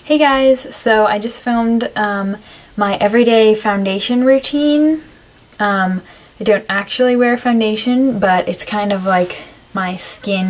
Hey guys, so I just filmed my everyday foundation routine. I don't actually wear foundation, but it's kind of like my skin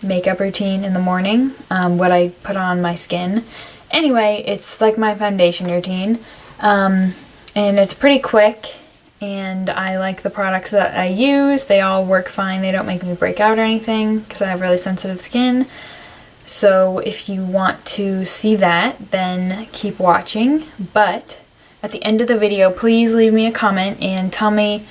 makeup routine in the morning, what I put on my skin. Anyway, it's like my foundation routine, and it's pretty quick, and I like the products that I use. They all work fine. They don't make me break out or anything because I have really sensitive skin. So if you want to see that, then keep watching. But at the end of the video, please leave me a comment and tell me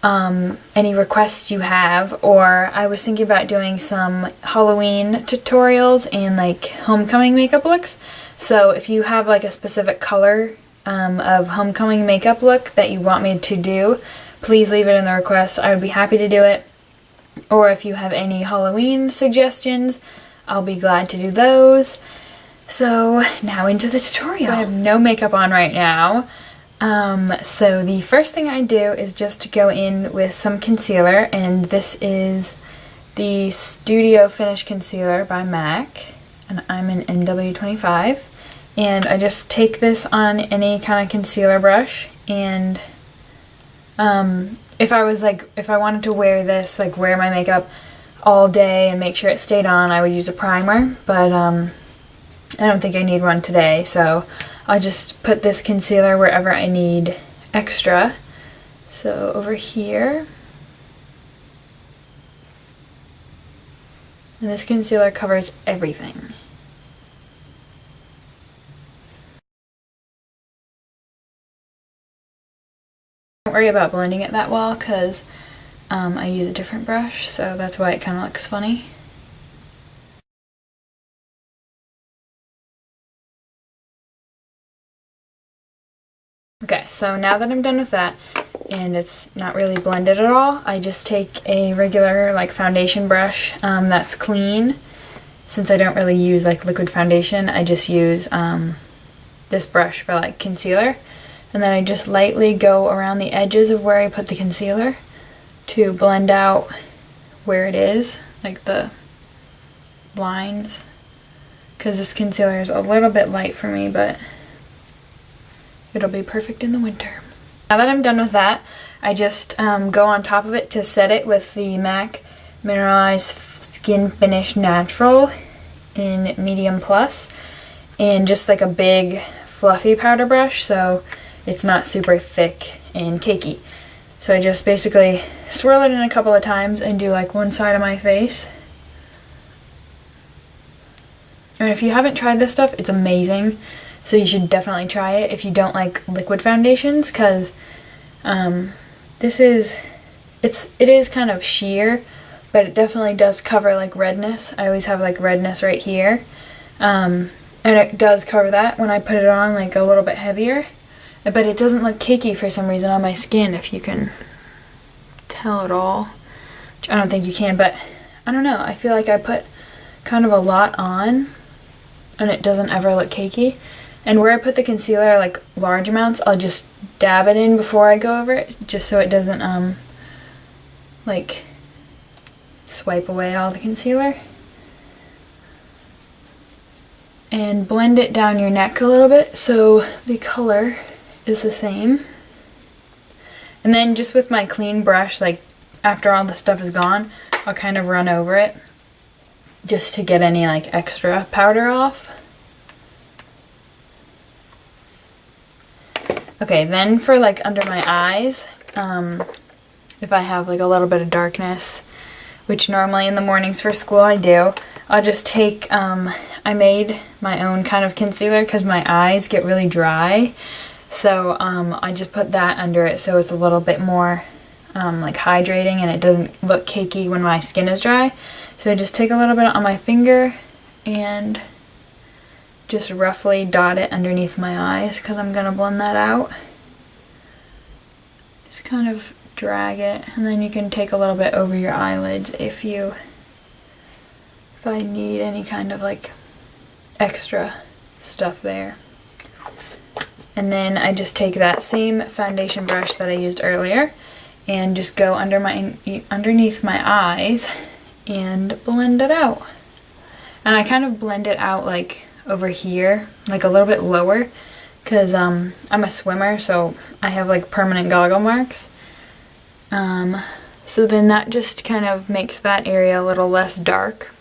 any requests you have. Or I was thinking about doing some Halloween tutorials and like homecoming makeup looks. So if you have like a specific color of homecoming makeup look that you want me to do, please leave it in the requests. I would be happy to do it. Or if you have any Halloween suggestions, I'll be glad to do those. So now into the tutorial. So I have no makeup on right now. So the first thing I do is just to go in with some concealer, and this is the Studio Finish Concealer by MAC, and I'm in NW25. And I just take this on any kind of concealer brush, and if I wanted to wear this, like wear my makeup all day and make sure it stayed on, I would use a primer, but I don't think I need one today, so I'll just put this concealer wherever I need extra. So over here, and this concealer covers everything. Don't worry about blending it that well because I use a different brush, so that's why it kind of looks funny. Okay, so now that I'm done with that, and it's not really blended at all, I just take a regular like foundation brush that's clean. Since I don't really use like liquid foundation, I just use this brush for like concealer, and then I just lightly go around the edges of where I put the concealer to blend out where it is, like the lines, because this concealer is a little bit light for me, but it'll be perfect in the winter. Now that I'm done with that, I just go on top of it to set it with the MAC Mineralized Skin Finish Natural in Medium Plus, and just like a big fluffy powder brush so it's not super thick and cakey. So I just basically swirl it in a couple of times and do like one side of my face. And if you haven't tried this stuff, it's amazing. So you should definitely try it if you don't like liquid foundations, because it is kind of sheer, but it definitely does cover like redness. I always have like redness right here. And it does cover that when I put it on like a little bit heavier. But it doesn't look cakey for some reason on my skin, if you can tell at all. Which I don't think you can, but I don't know. I feel like I put kind of a lot on and it doesn't ever look cakey. And where I put the concealer, like large amounts, I'll just dab it in before I go over it, just so it doesn't like swipe away all the concealer. And blend it down your neck a little bit so the color is the same. And then just with my clean brush, like after all the stuff is gone, I'll kind of run over it just to get any like extra powder off. Okay, then for like under my eyes, if I have like a little bit of darkness, which normally in the mornings for school I do, I'll just take, I made my own kind of concealer because my eyes get really dry. So I just put that under it so it's a little bit more like hydrating and it doesn't look cakey when my skin is dry. So I just take a little bit on my finger and just roughly dot it underneath my eyes because I'm going to blend that out. Just kind of drag it, and then you can take a little bit over your eyelids if I need any kind of like extra stuff there. And then I just take that same foundation brush that I used earlier and just go underneath my eyes and blend it out. And I kind of blend it out like over here, like a little bit lower, because I'm a swimmer, so I have like permanent goggle marks. So then that just kind of makes that area a little less dark.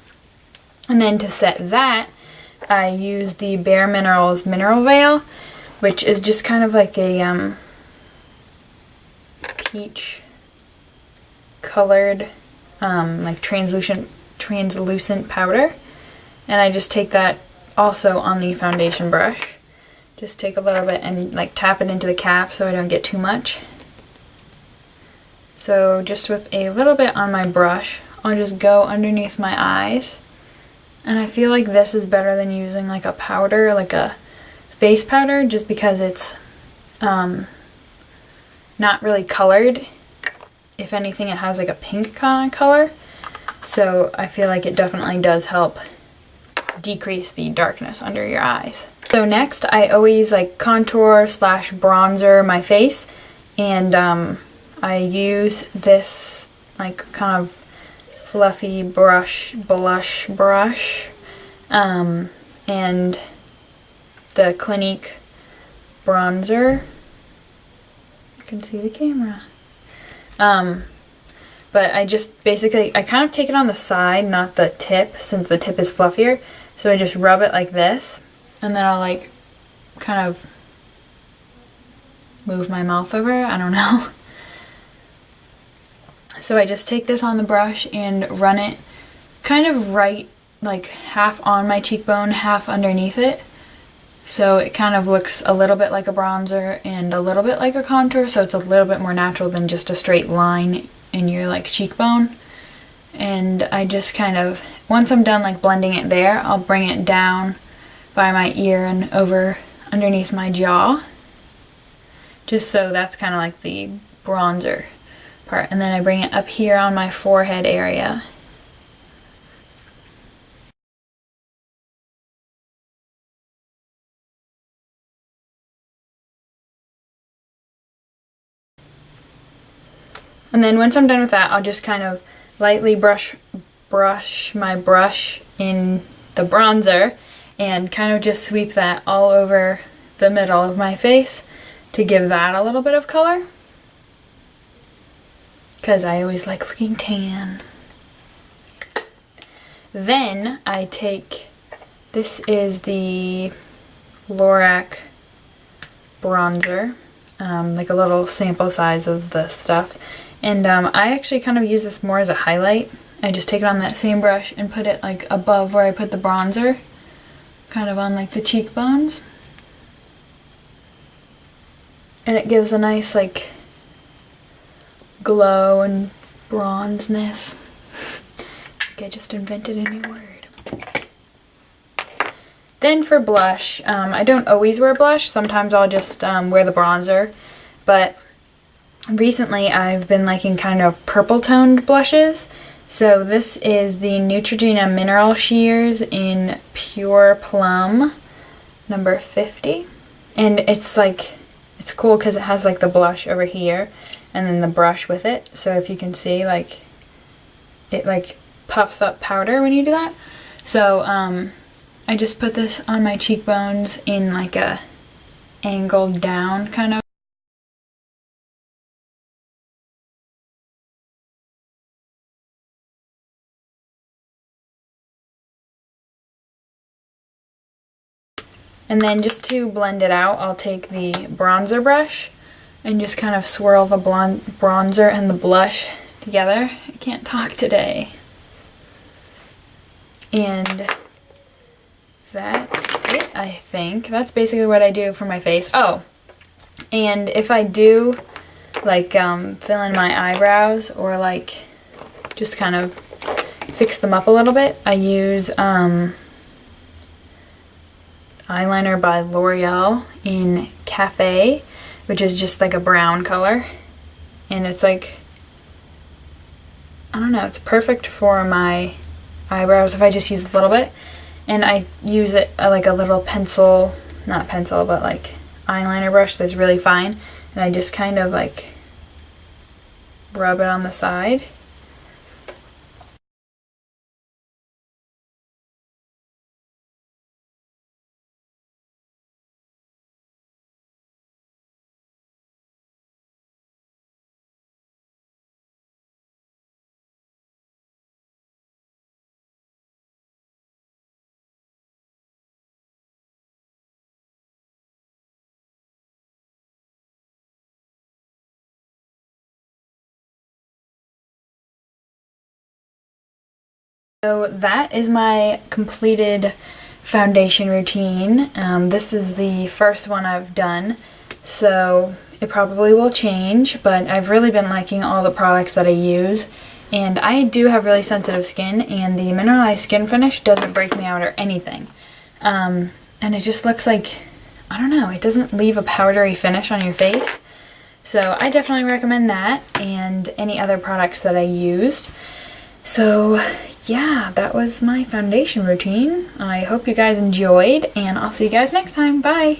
And then to set that, I use the Bare Minerals Mineral Veil, which is just kind of like a peach colored like translucent powder. And I just take that also on the foundation brush. Just take a little bit and like tap it into the cap so I don't get too much. So just with a little bit on my brush, I'll just go underneath my eyes. And I feel like this is better than using like a powder, like a face powder, just because it's not really colored. If anything, it has like a pink kind of color. So I feel like it definitely does help decrease the darkness under your eyes. So next, I always like contour / bronzer my face, and I use this like kind of fluffy blush brush, and the Clinique bronzer. You can see the camera. But I just basically, I kind of take it on the side, not the tip, since the tip is fluffier. So I just rub it like this, and then I'll like kind of move my mouth over, I don't know. So I just take this on the brush and run it kind of right, like half on my cheekbone, half underneath it. So it kind of looks a little bit like a bronzer and a little bit like a contour, so it's a little bit more natural than just a straight line in your like cheekbone. And I just kind of, once I'm done like blending it there, I'll bring it down by my ear and over underneath my jaw. Just so that's kind of like the bronzer part. And then I bring it up here on my forehead area. And then once I'm done with that, I'll just kind of lightly brush my brush in the bronzer and kind of just sweep that all over the middle of my face to give that a little bit of color. Because I always like looking tan. Then I take, this is the Lorac bronzer, like a little sample size of the stuff. And I actually kind of use this more as a highlight. I just take it on that same brush and put it like above where I put the bronzer, kind of on like the cheekbones. And it gives a nice like glow and bronzeness. I just invented a new word. Then for blush, I don't always wear blush. Sometimes I'll just wear the bronzer, but recently I've been liking kind of purple toned blushes. So this is the Neutrogena Mineral Sheers in Pure Plum number 50. And it's like, it's cool because it has like the blush over here and then the brush with it. So if you can see, like, it like puffs up powder when you do that. So I just put this on my cheekbones in like a angled down kind of. And then just to blend it out, I'll take the bronzer brush and just kind of swirl the bronzer and the blush together. I can't talk today. And that's it, I think. That's basically what I do for my face. Oh, and if I do like fill in my eyebrows or like just kind of fix them up a little bit, I use eyeliner by L'Oreal in Cafe, which is just like a brown color, and it's like, I don't know, it's perfect for my eyebrows if I just use a little bit. And I use it like a little pencil, not pencil, but like eyeliner brush that's really fine, and I just kind of like rub it on the side. So that is my completed foundation routine. This is the first one I've done, so it probably will change, but I've really been liking all the products that I use. And I do have really sensitive skin, and the mineralized skin finish doesn't break me out or anything. And it just looks like, I don't know, it doesn't leave a powdery finish on your face. So I definitely recommend that and any other products that I used. So yeah, that was my foundation routine. I hope you guys enjoyed, and I'll see you guys next time. Bye!